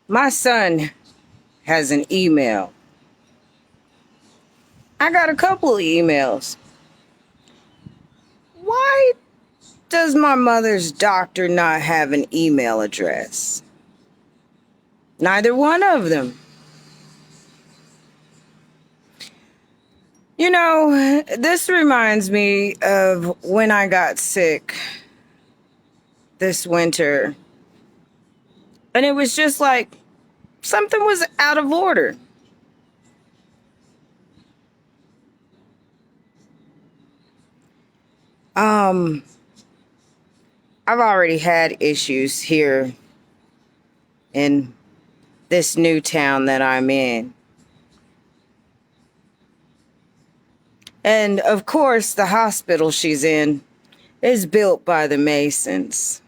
My son has an email. I got a couple of emails. Why does my mother's doctor not have an email address? Neither one of them. You know, this reminds me of when I got sick this winter. And it was just like something was out of order. Um, I've already had issues here in this new town that I'm in. And of course, the hospital she's in is built by the Masons.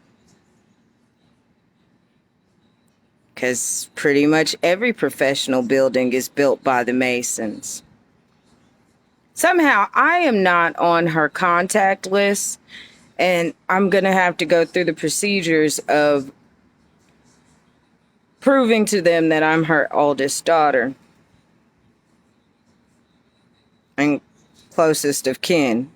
Because pretty much every professional building is built by the Masons. Somehow, I am not on her contact list, and I'm going to have to go through the procedures of proving to them that I'm her oldest daughter and closest of kin.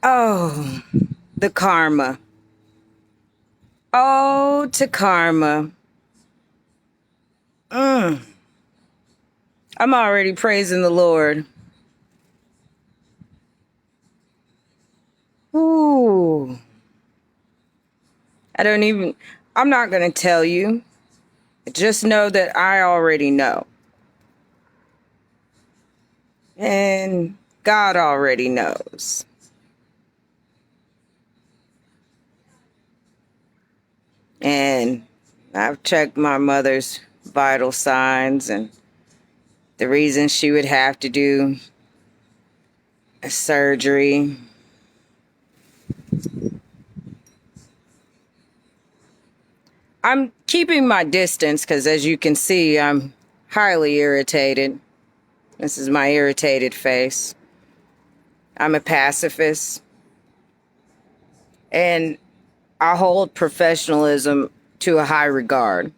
Oh, the karma. Oh, to karma. I'm already praising the Lord. Ooh. I'm not going to tell you. Just know that I already know. And God already knows. And I've checked my mother's vital signs and the reason she would have to do a surgery. I'm keeping my distance because, as you can see, I'm highly irritated. This is my irritated face. I'm a pacifist. And I hold professionalism to a high regard.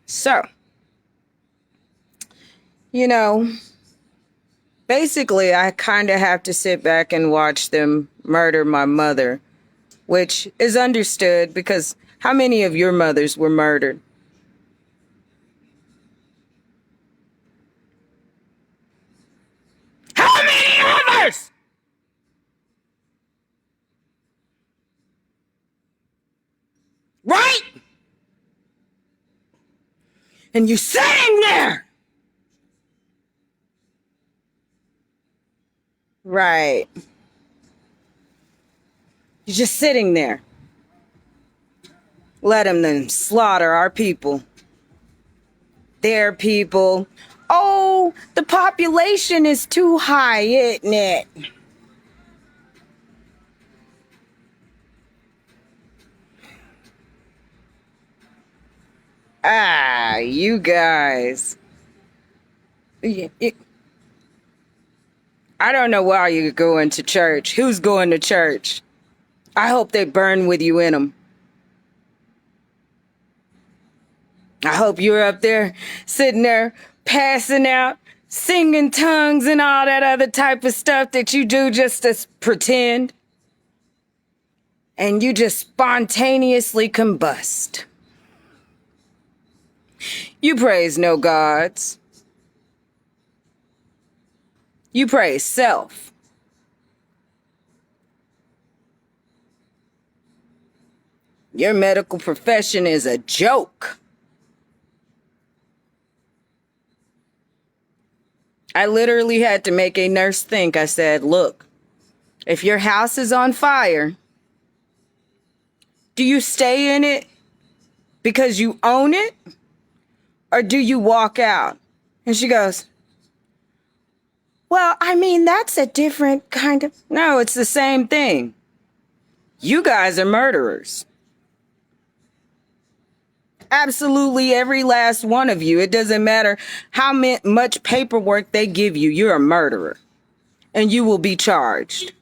So, you know, basically, I kind of have to sit back and watch them murder my mother, which is understood because how many of your mothers were murdered? How many others? Right? And you're sitting there. Right. You're just sitting there. Let them then slaughter our people. Their people. Oh, the population is too high, isn't it? Ah, you guys. I don't know why you're going to church. Who's going to church? I hope they burn with you in them. I hope you're up there, sitting there, passing out, singing tongues and all that other type of stuff that you do just to pretend. And you just spontaneously combust. You praise no gods. You praise self. Your medical profession is a joke. I literally had to make a nurse think. I said, look, if your house is on fire, do you stay in it because you own it? Or do you walk out? And she goes, well, I mean, that's a different kind of... No, it's the same thing. You guys are murderers. Absolutely every last one of you. It doesn't matter how much paperwork they give you. You're a murderer. and you will be charged.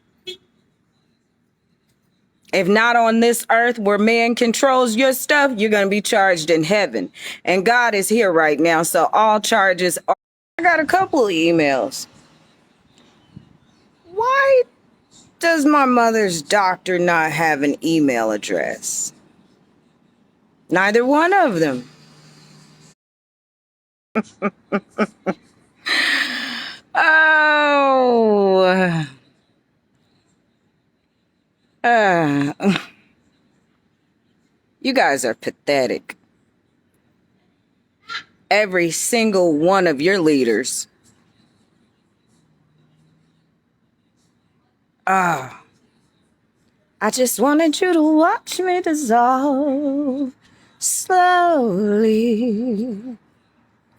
If not on this earth where man controls your stuff, you're going to be charged in heaven. And God is here right now. So all charges are. I got a couple of emails. Why does my mother's doctor not have an email address? Neither one of them. Oh. You guys are pathetic. Every single one of your leaders. I just wanted you to watch me dissolve slowly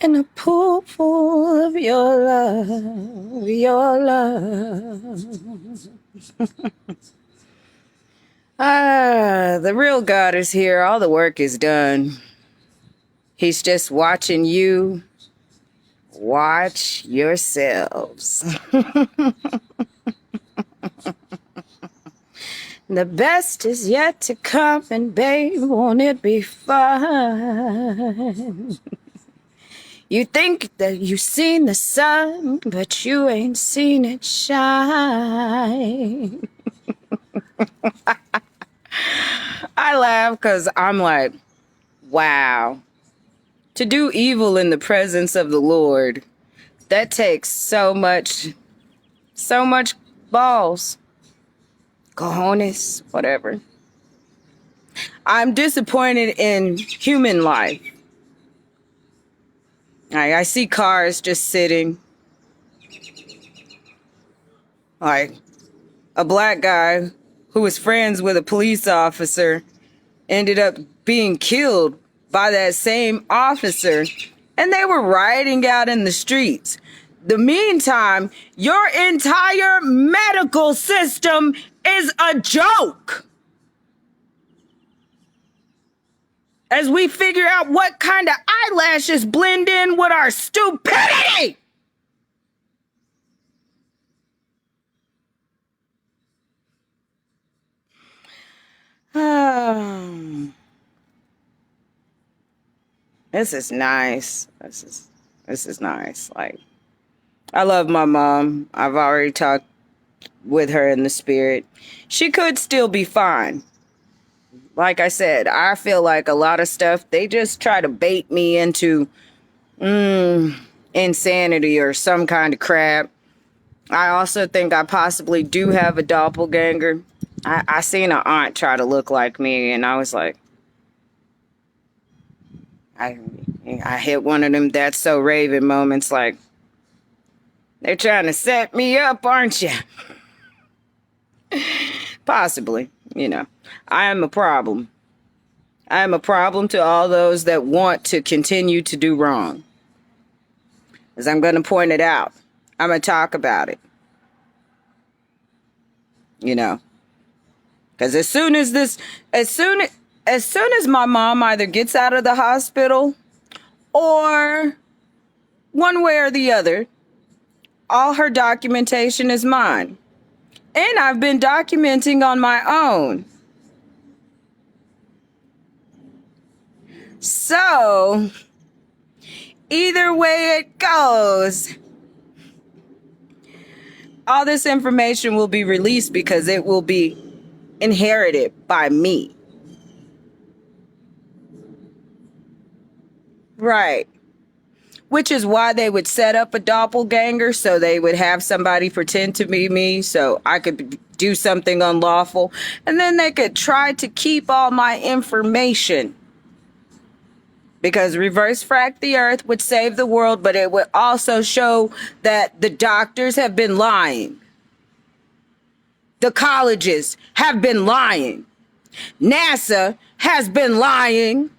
in a pool of your love, your love. The real God is here. All the work is done. He's just watching you watch yourselves. The best is yet to come, and babe, won't it be fun? You think that you've seen the sun, but you ain't seen it shine. I laugh because I'm like, wow. To do evil in the presence of the Lord, that takes so much balls. Cojones, whatever. I'm disappointed in human life. I see cars just sitting. Like a black guy who was friends with a police officer ended up being killed by that same officer, and they were rioting out in the streets. The meantime, your entire medical system is a joke. As we figure out what kind of eyelashes blend in with our stupidity. This is nice. This is nice. Like, I love my mom. I've already talked with her in the spirit. She could still be fine. Like I said, I feel like a lot of stuff, they just try to bait me into insanity or some kind of crap. I also think I possibly do have a doppelganger. I seen an aunt try to look like me, and I was like, I hit one of them "that's so Raven" moments, like, they're trying to set me up, aren't you? Possibly, I am a problem. I am a problem to all those that want to continue to do wrong. As I'm going to point it out. I'm going to talk about it. Because as soon as my mom either gets out of the hospital or one way or the other, all her documentation is mine. And I've been documenting on my own. So, either way it goes, all this information will be released because it will be inherited by me. Right. Which is why they would set up a doppelganger, so they would have somebody pretend to be me so I could do something unlawful. And then they could try to keep all my information. Because reverse fract the earth would save the world, but it would also show that the doctors have been lying. The colleges have been lying. NASA has been lying.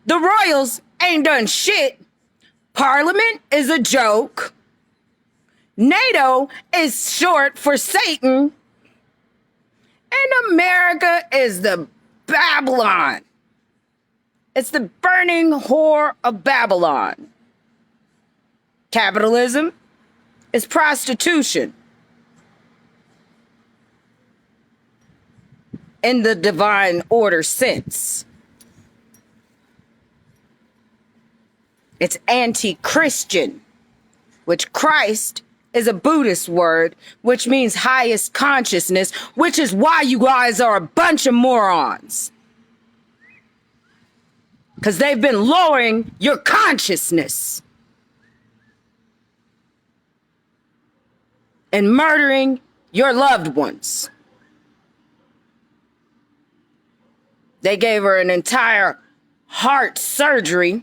The Royals ain't done shit. Parliament is a joke. NATO is short for Satan. And America is the Babylon. It's the burning whore of Babylon. Capitalism is prostitution. in the divine order sense. It's anti-Christian, which Christ is a Buddhist word, which means highest consciousness, which is why you guys are a bunch of morons. Because they've been lowering your consciousness and murdering your loved ones. They gave her an entire heart surgery,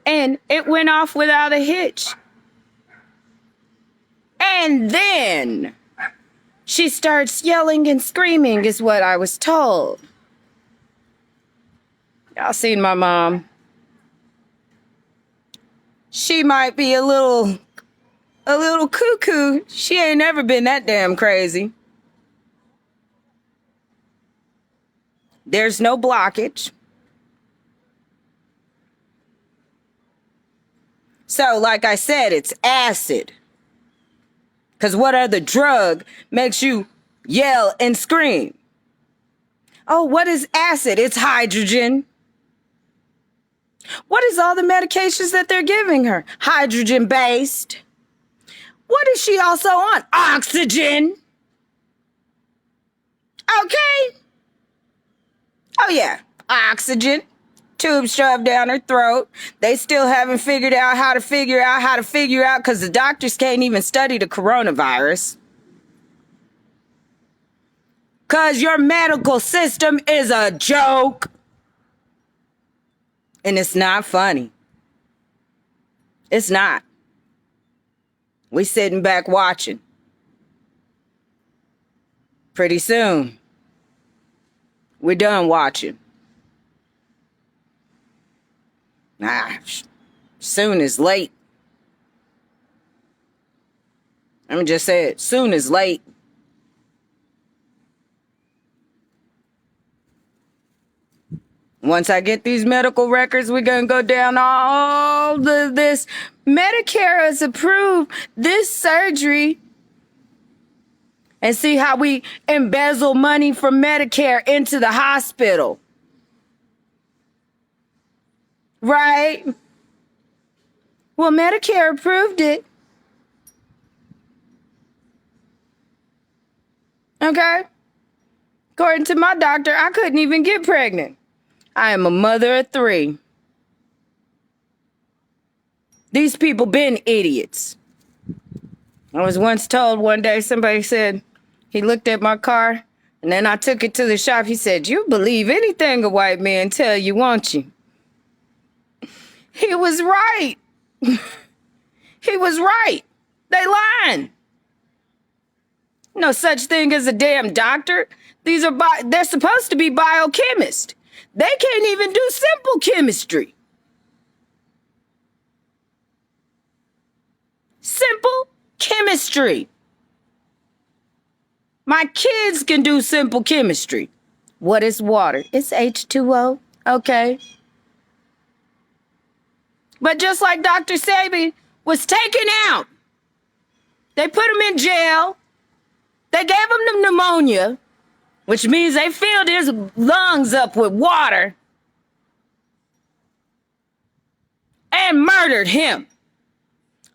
and it went off without a hitch. And then she starts yelling and screaming, is what I was told. Y'all seen my mom. She might be a little cuckoo. She ain't never been that damn crazy. There's no blockage. So, like I said, it's acid. Because what other drug makes you yell and scream? Oh, what is acid? It's hydrogen. What is all the medications that they're giving her? Hydrogen-based. What is she also on? Oxygen. Okay. Oh, yeah. Oxygen. Tube shoved down her throat. They still haven't figured out how to figure out because the doctors can't even study the coronavirus. Because your medical system is a joke. And it's not funny. It's not. We sitting back watching. Pretty soon, we're done watching. Soon is late. Let me just say it. Soon is late. Once I get these medical records, we're going to go down all this. Medicare has approved this surgery and see how we embezzle money from Medicare into the hospital. Right? Well, Medicare approved it. Okay? According to my doctor, I couldn't even get pregnant. I am a mother of 3. These people been idiots. I was once told one day, somebody said, he looked at my car, and then I took it to the shop. He said, you believe anything a white man tell you, won't you? He was right. He was right. They lying. No such thing as a damn doctor. They're supposed to be biochemists. They can't even do simple chemistry. Simple chemistry. My kids can do simple chemistry. What is water? It's H2O. Okay. But just like Dr. Sebi was taken out, they put him in jail. They gave him the pneumonia, which means they filled his lungs up with water and murdered him.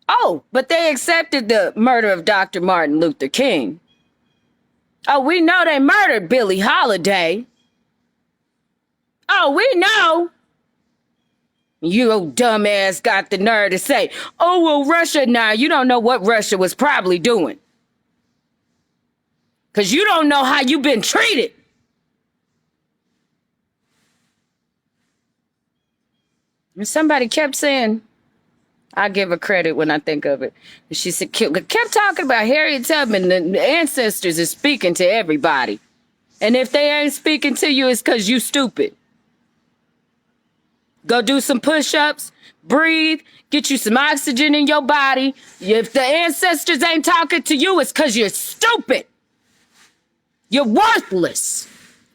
Oh, but they accepted the murder of Dr. Martin Luther King. Oh, we know they murdered Billie Holiday. Oh, we know. You old dumbass got the nerve to say, oh, well, Russia, now you don't know what Russia was probably doing. Because you don't know how you've been treated. And somebody kept saying, I give her credit when I think of it. She said, kept talking about Harriet Tubman. The ancestors is speaking to everybody. And if they ain't speaking to you, it's because you stupid. Go do some push-ups, breathe, get you some oxygen in your body. If the ancestors ain't talking to you, it's because you're stupid. You're worthless.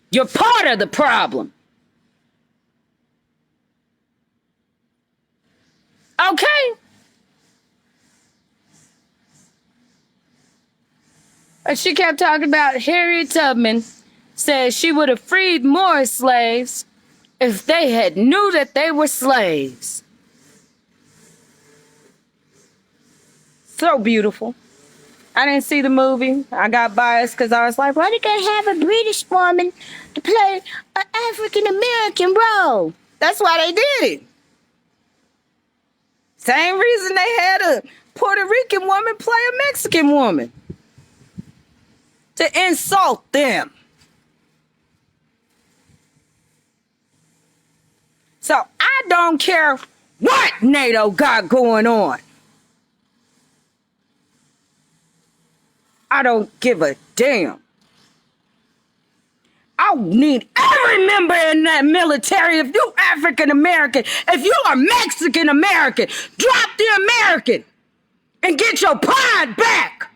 You're part of the problem. Okay? But she kept talking about Harriet Tubman said she would have freed more slaves if they had knew that they were slaves. So beautiful. I didn't see the movie. I got biased because I was like, why did they have a British woman to play an African American role? That's why they did it. Same reason they had a Puerto Rican woman play a Mexican woman. To insult them. So I don't care what NATO got going on. I don't give a damn. I need every member in that military. If you African American, if you are Mexican American, drop the American and get your pride back.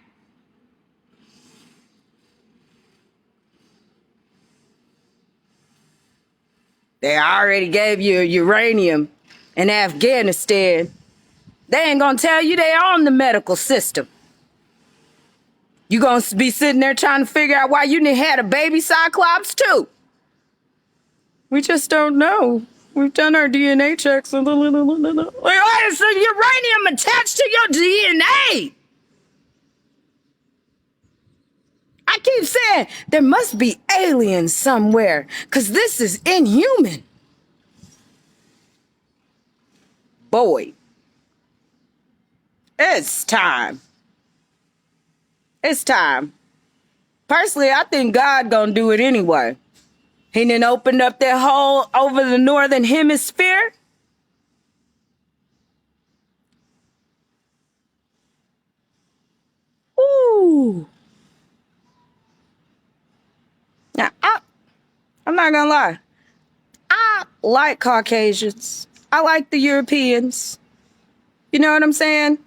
They already gave you uranium in Afghanistan. They ain't gonna tell you they own the medical system. You gonna be sitting there trying to figure out why you had a baby Cyclops too. We just don't know. We've done our DNA checks. Wait, is the uranium attached to your DNA? I keep saying there must be aliens somewhere because this is inhuman. Boy, it's time. It's time. Personally, I think God gonna do it anyway. He done opened up that hole over the northern hemisphere. Ooh. Now, I'm not gonna lie. I like Caucasians. I like the Europeans. You know what I'm saying?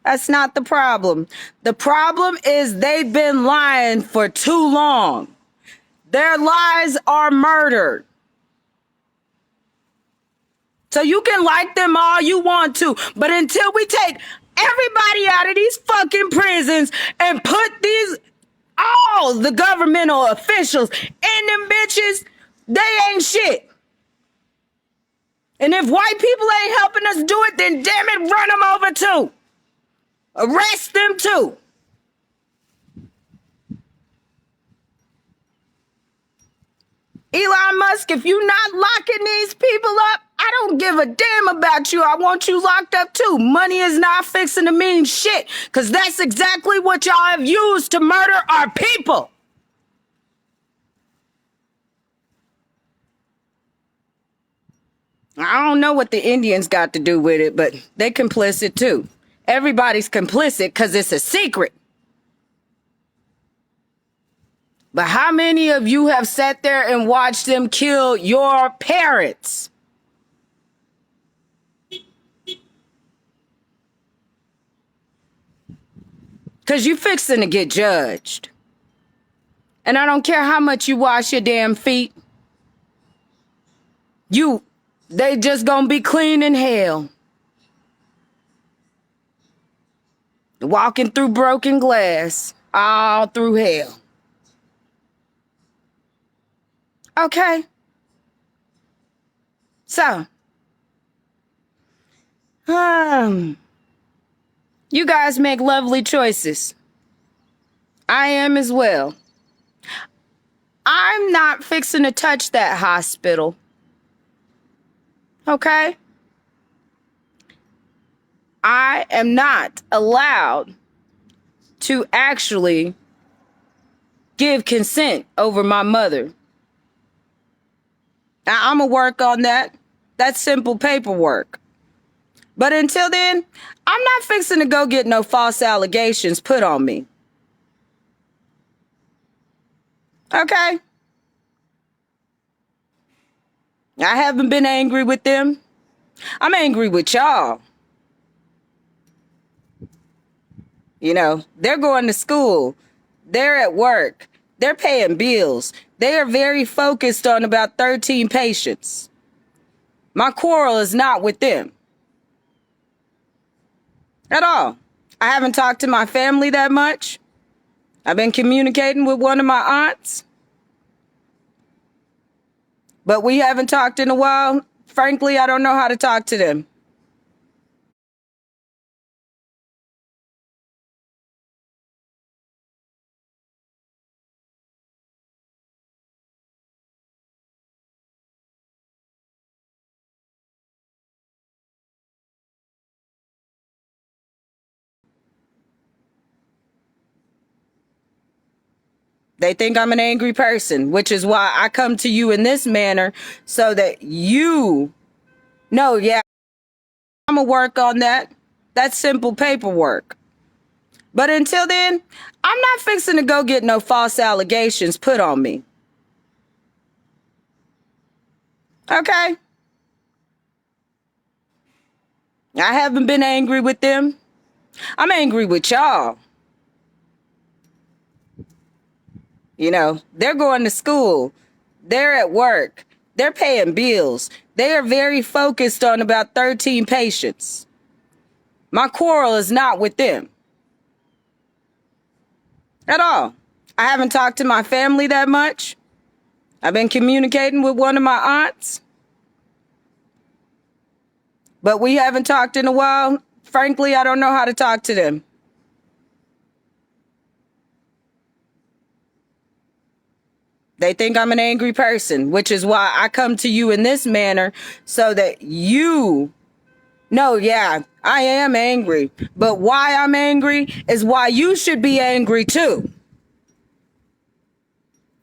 That's not the problem. The problem is they've been lying for too long. Their lies are murder. So you can like them all you want to, but until we take everybody out of these fucking prisons and put all the governmental officials in them bitches, they ain't shit. And if white people ain't helping us do it, then damn it, run them over too. Arrest them too. Elon Musk, if you're not locking these people up, I don't give a damn about you. I want you locked up too. Money is not fixing to mean shit, because that's exactly what y'all have used to murder our people. I don't know what the Indians got to do with it, but they complicit too. Everybody's complicit because it's a secret. But how many of you have sat there and watched them kill your parents? Because you fixing to get judged. And I don't care how much you wash your damn feet. They just gonna be clean in hell. Walking through broken glass, all through hell. Okay. So, you guys make lovely choices. I am as well. I'm not fixing to touch that hospital. Okay? I am not allowed to actually give consent over my mother. Now, I'm going to work on that. That's simple paperwork. But until then, I'm not fixing to go get no false allegations put on me. Okay? I haven't been angry with them. I'm angry with y'all. You know, they're going to school. They're at work. They're paying bills. They are very focused on about 13 patients. My quarrel is not with them. At all. I haven't talked to my family that much. I've been communicating with one of my aunts, but we haven't talked in a while. Frankly, I don't know how to talk to them. They think I'm an angry person, which is why I come to you in this manner so that you know, yeah, I'm going to work on that. That's simple paperwork. But until then, I'm not fixing to go get no false allegations put on me. Okay? I haven't been angry with them. I'm angry with y'all. You know, they're going to school. They're at work. They're paying bills. They are very focused on about 13 patients. My quarrel is not with them at all. I haven't talked to my family that much. I've been communicating with one of my aunts, but we haven't talked in a while. Frankly, I don't know how to talk to them. They think I'm an angry person, which is why I come to you in this manner so that you know, yeah, I am angry. But why I'm angry is why you should be angry too.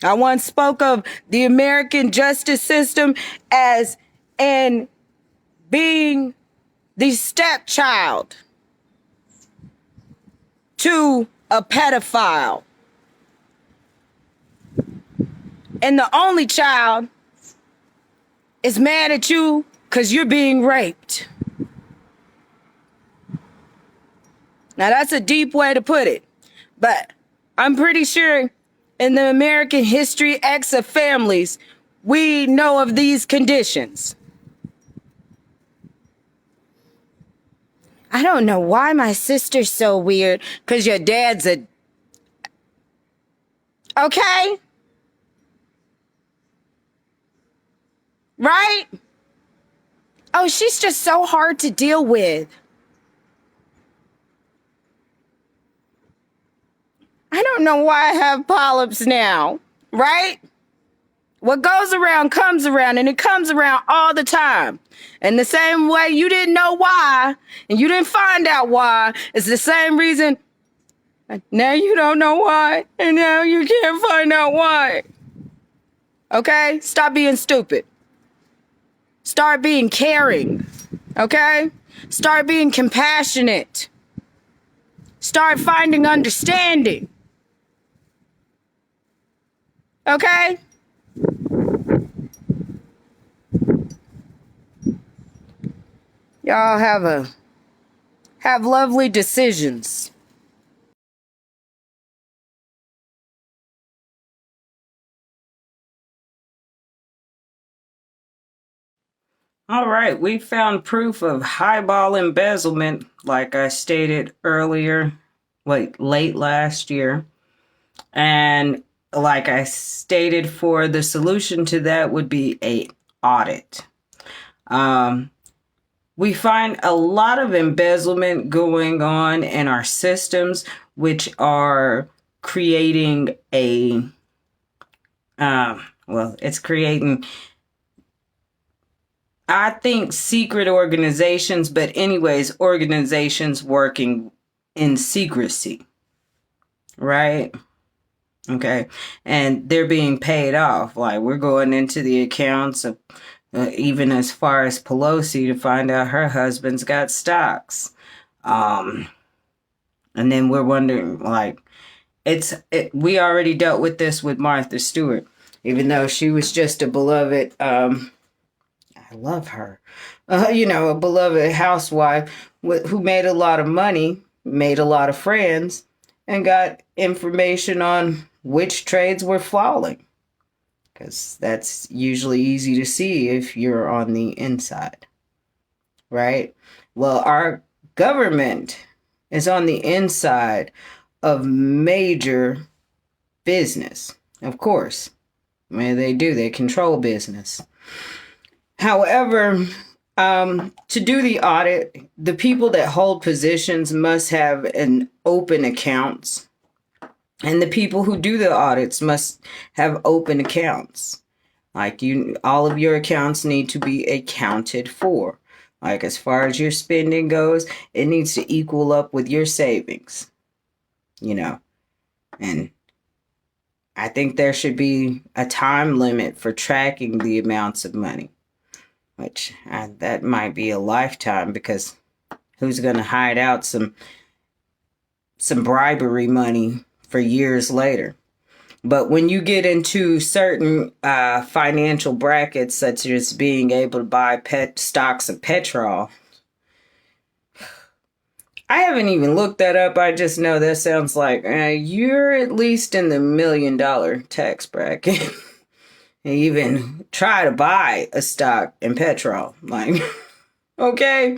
I once spoke of the American justice system as in being the stepchild to a pedophile. And the only child is mad at you because you're being raped. Now, that's a deep way to put it. But I'm pretty sure in the American History X of families, we know of these conditions. I don't know why my sister's so weird, because your dad's a... Okay? Right? Oh, she's just so hard to deal with. I don't know why I have polyps now, right? What goes around comes around, and it comes around all the time. And the same way you didn't know why, and you didn't find out why, it's the same reason now you don't know why, and now you can't find out why. Okay? Stop being stupid. Start being caring. Okay? Start being compassionate. Start finding understanding. Okay? Y'all have lovely decisions. All right, we found proof of highball embezzlement, like I stated earlier, late last year. And like I stated, for the solution to that would be an audit. We find a lot of embezzlement going on in our systems, which are creating it's creating, I think, secret organizations, but anyways, organizations working in secrecy, right? Okay. And they're being paid off. Like, we're going into the accounts of even as far as Pelosi to find out her husband's got stocks. And then we're wondering, like, we already dealt with this with Martha Stewart, even though she was just a beloved, I love her, a beloved housewife who made a lot of money, made a lot of friends, and got information on which trades were falling. Because that's usually easy to see if you're on the inside, right? Well, our government is on the inside of major business, of course. I mean, they do, they control business. However, to do the audit, the people that hold positions must have an open accounts, and the people who do the audits must have open accounts. Like all of your accounts need to be accounted for. Like as far as your spending goes, it needs to equal up with your savings, and I think there should be a time limit for tracking the amounts of money, which that might be a lifetime, because who's going to hide out some bribery money for years later? But when you get into certain financial brackets, such as being able to buy stocks of petrol, I haven't even looked that up. I just know that sounds like you're at least in the $1 million tax bracket. Even try to buy a stock in petrol. Like, okay.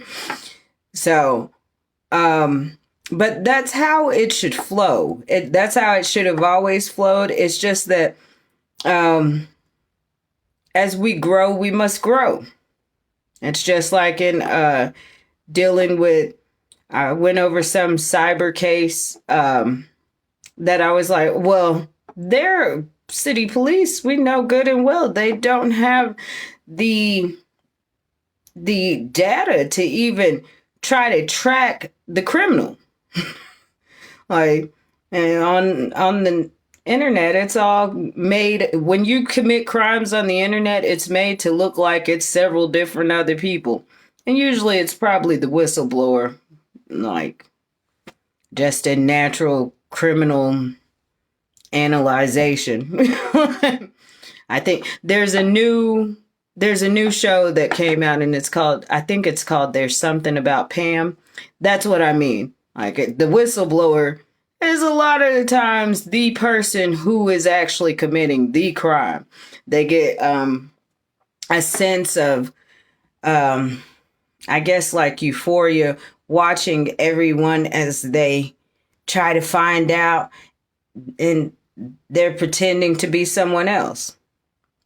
So, but that's how it should flow. That's how it should have always flowed. It's just that as we grow, we must grow. It's just like in dealing with, I went over some cyber case that I was like, well, they're city police. We know good and well they don't have the data to even try to track the criminal. Like, and on the internet, it's all made, when you commit crimes on the internet, it's made to look like it's several different other people. And usually it's probably the whistleblower, like just a natural criminal analyzation. I think there's a new show that came out, and I think it's called There's Something About Pam. That's what I mean. Like, the whistleblower is a lot of the times the person who is actually committing the crime. They get a sense of, I guess, like euphoria, watching everyone as they try to find out, and they're pretending to be someone else.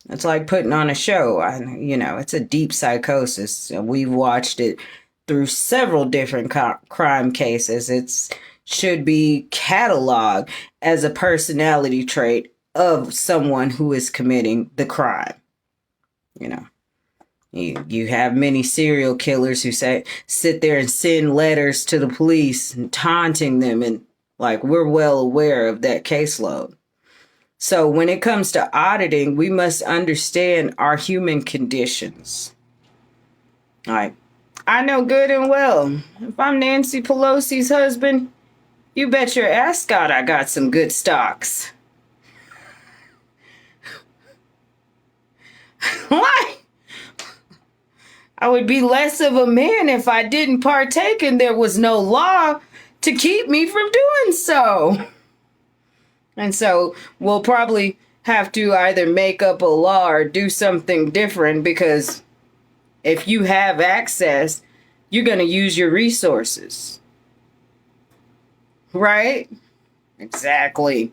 It's like putting on a show. It's a deep psychosis. We've watched it through several different crime cases. It should be cataloged as a personality trait of someone who is committing the crime. You have many serial killers who sit there and send letters to the police and taunting them, and like, we're well aware of that caseload. So when it comes to auditing, we must understand our human conditions. Like, I know good and well, if I'm Nancy Pelosi's husband, you bet your ascot I got some good stocks. Why? I would be less of a man if I didn't partake and there was no law to keep me from doing so. And so we'll probably have to either make up a law or do something different, because if you have access, you're going to use your resources. Right? Exactly.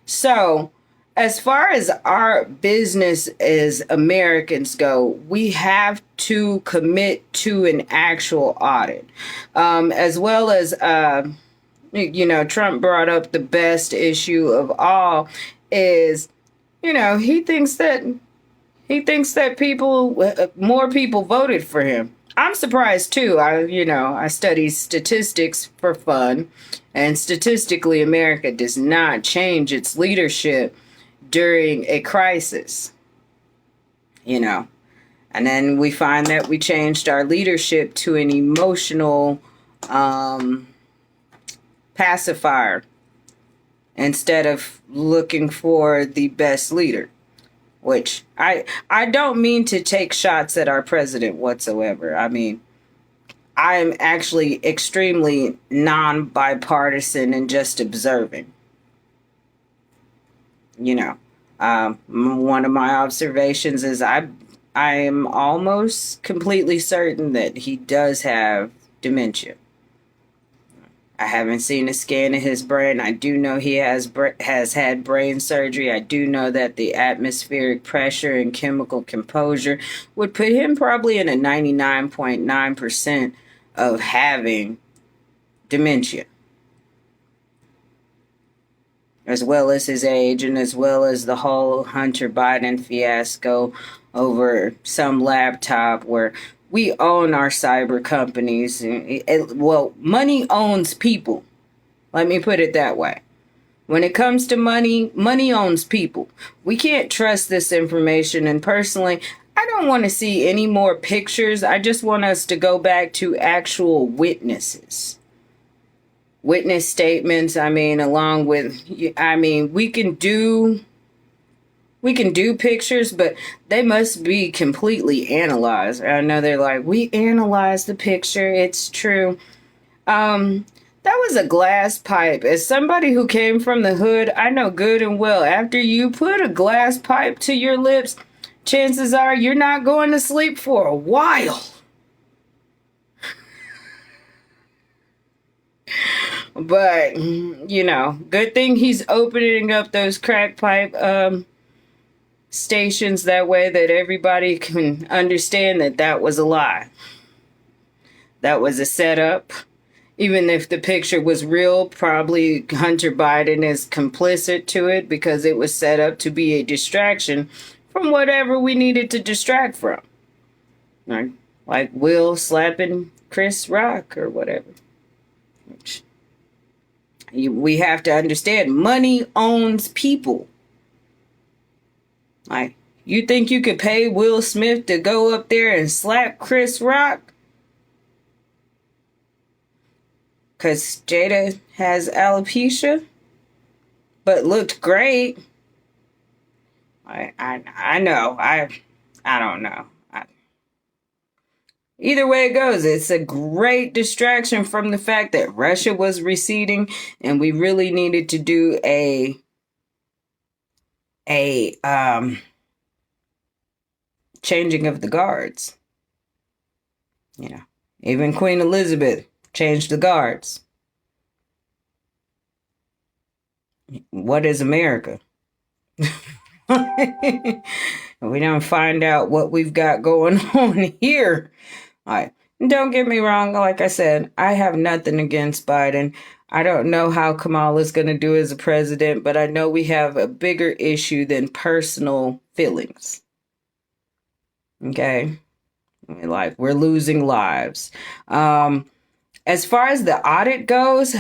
So, as far as our business as Americans go, we have to commit to an actual audit. As well as, Trump brought up the best issue of all is, he thinks that more people voted for him. I'm surprised too. I study statistics for fun, and statistically, America does not change its leadership during a crisis, and then we find that we changed our leadership to an emotional pacifier instead of looking for the best leader, which I don't mean to take shots at our president whatsoever. I mean, I'm actually extremely non-bipartisan and just observing. One of my observations is I am almost completely certain that he does have dementia. I haven't seen a scan of his brain. I do know he has had brain surgery. I do know that the atmospheric pressure and chemical composure would put him probably in a 99.9% of having dementia, as well as his age and as well as the whole Hunter Biden fiasco over some laptop where we own our cyber companies. Well, money owns people. Let me put it that way. When it comes to money, money owns people. We can't trust this information. And personally, I don't want to see any more pictures. I just want us to go back to actual witnesses. Witness statements, along with, we can do pictures, but they must be completely analyzed. I know they're like, we analyzed the picture, it's true. That was a glass pipe. As somebody who came from the hood, I know good and well, after you put a glass pipe to your lips, chances are you're not going to sleep for a while. But, good thing he's opening up those crack pipe stations that way that everybody can understand that that was a lie. That was a setup. Even if the picture was real, probably Hunter Biden is complicit to it because it was set up to be a distraction from whatever we needed to distract from. Like Will slapping Chris Rock or whatever. We have to understand money owns people. Like, you think you could pay Will Smith to go up there and slap Chris Rock? Because Jada has alopecia, but looked great. I know. I don't know. Either way it goes, it's a great distraction from the fact that Russia was receding and we really needed to do a changing of the guards. Even Queen Elizabeth changed the guards. What is America? We don't find out what we've got going on here. All right. Don't get me wrong. Like I said, I have nothing against Biden. I don't know how Kamala's going to do as a president, but I know we have a bigger issue than personal feelings. Okay? Like, we're losing lives. As far as the audit goes,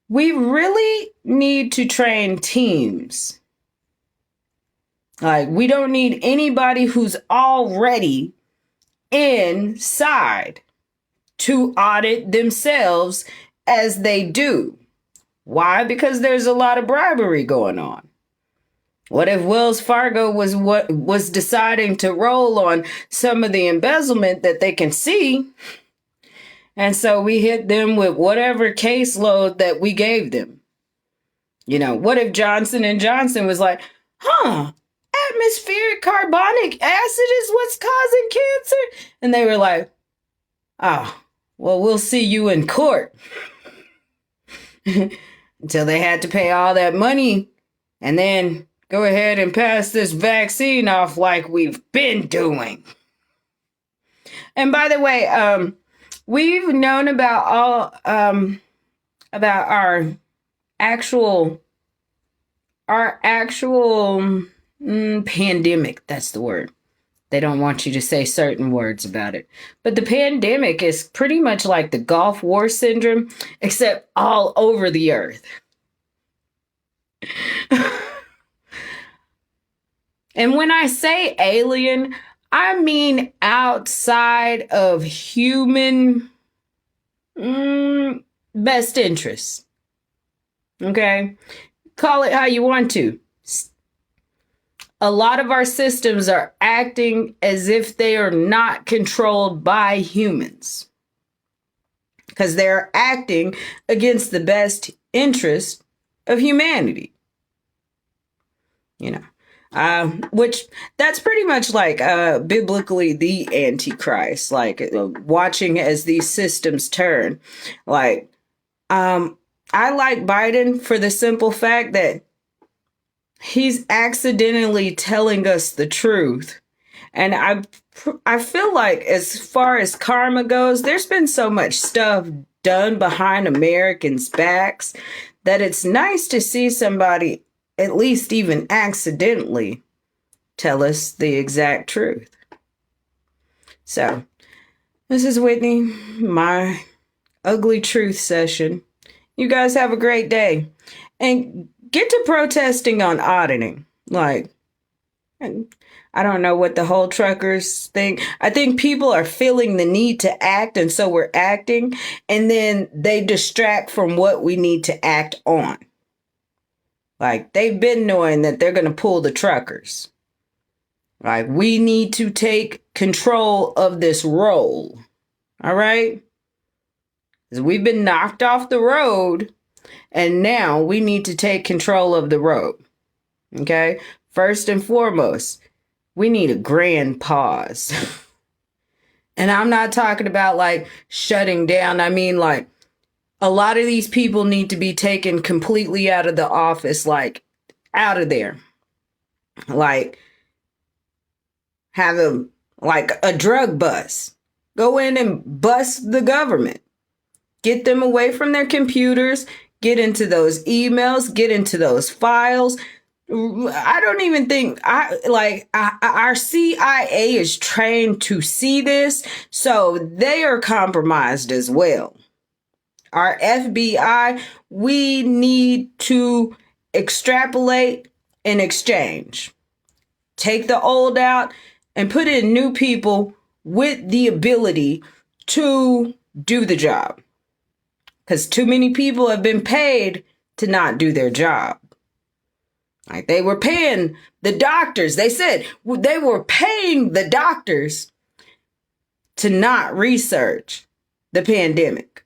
we really need to train teams. Like, we don't need anybody who's already inside to audit themselves as they do. Why? Because there's a lot of bribery going on. What if Wells Fargo was deciding to roll on some of the embezzlement that they can see? And so we hit them with whatever caseload that we gave them. What if Johnson & Johnson was like, atmospheric carbonic acid is what's causing cancer? And they were like, oh, well, we'll see you in court. Until they had to pay all that money and then go ahead and pass this vaccine off like we've been doing. And by the way, we've known about about our actual pandemic. That's the word. They don't want you to say certain words about it. But the pandemic is pretty much like the Gulf War syndrome, except all over the earth. And when I say alien, I mean outside of human best interests. Okay? Call it how you want to. A lot of our systems are acting as if they are not controlled by humans. Because they're acting against the best interest of humanity. Which that's pretty much like biblically the Antichrist, like watching as these systems turn. Like, I like Biden for the simple fact that he's accidentally telling us the truth. And I feel like as far as karma goes, there's been so much stuff done behind Americans' backs that it's nice to see somebody at least even accidentally tell us the exact truth. So, this is Whitney, my ugly truth session. You guys have a great day. And get to protesting on auditing. Like, I don't know what the whole truckers think. I think people are feeling the need to act, and so we're acting, and then they distract from what we need to act on. Like, they've been knowing that they're going to pull the truckers. Like, we need to take control of this role. All right? Because we've been knocked off the road, and now we need to take control of the road. Okay? First and foremost, we need a grand pause. And I'm not talking about like shutting down. I mean, like, a lot of these people need to be taken completely out of the office, like out of there. Like, have them like a drug bust. Go in and bust the government. Get them away from their computers. Get into those emails. Get into those files. I don't even think our CIA is trained to see this, so they are compromised as well. Our FBI, we need to extrapolate and exchange. Take the old out and put in new people with the ability to do the job. Because too many people have been paid to not do their job. Like, they were paying the doctors. They said they were paying the doctors to not research the pandemic.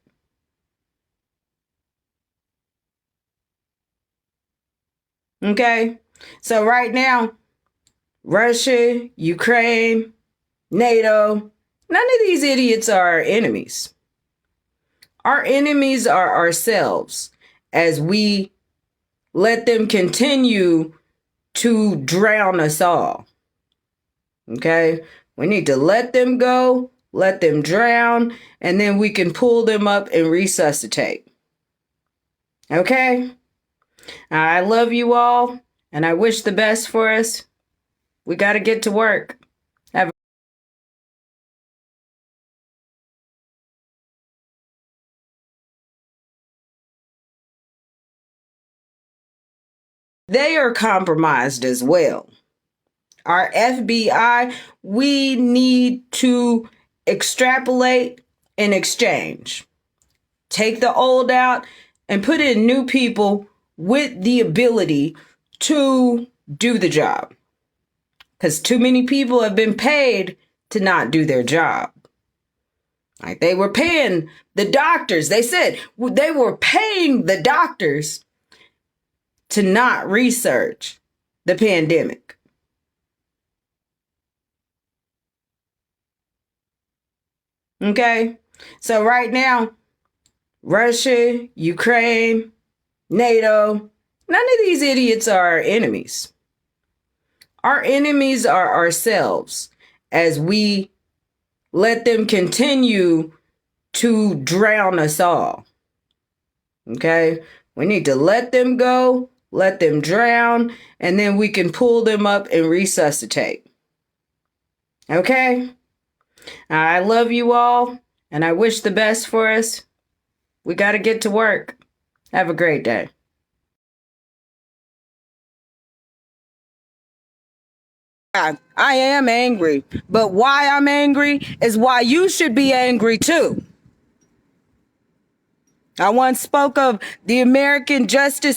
Okay? So right now, Russia, Ukraine, NATO, none of these idiots are our enemies. Our enemies are ourselves as we let them continue to drown us all. Okay? We need to let them go, let them drown, and then we can pull them up and resuscitate. Okay? I love you all, and I wish the best for us. We got to get to work. They are compromised as well. Our FBI, we need to extrapolate and exchange. Take the old out and put in new people with the ability to do the job. Because too many people have been paid to not do their job. Like, they were paying the doctors. They said they were paying the doctors to not research the pandemic. Okay? So right now, Russia, Ukraine, NATO, none of these idiots are our enemies. Our enemies are ourselves as we let them continue to drown us all. Okay? We need to let them go, let them drown, and then we can pull them up and resuscitate. Okay? I love you all, and I wish the best for us. We got to get to work. Have a great day. I am angry, but why I'm angry is why you should be angry too. I once spoke of the American justice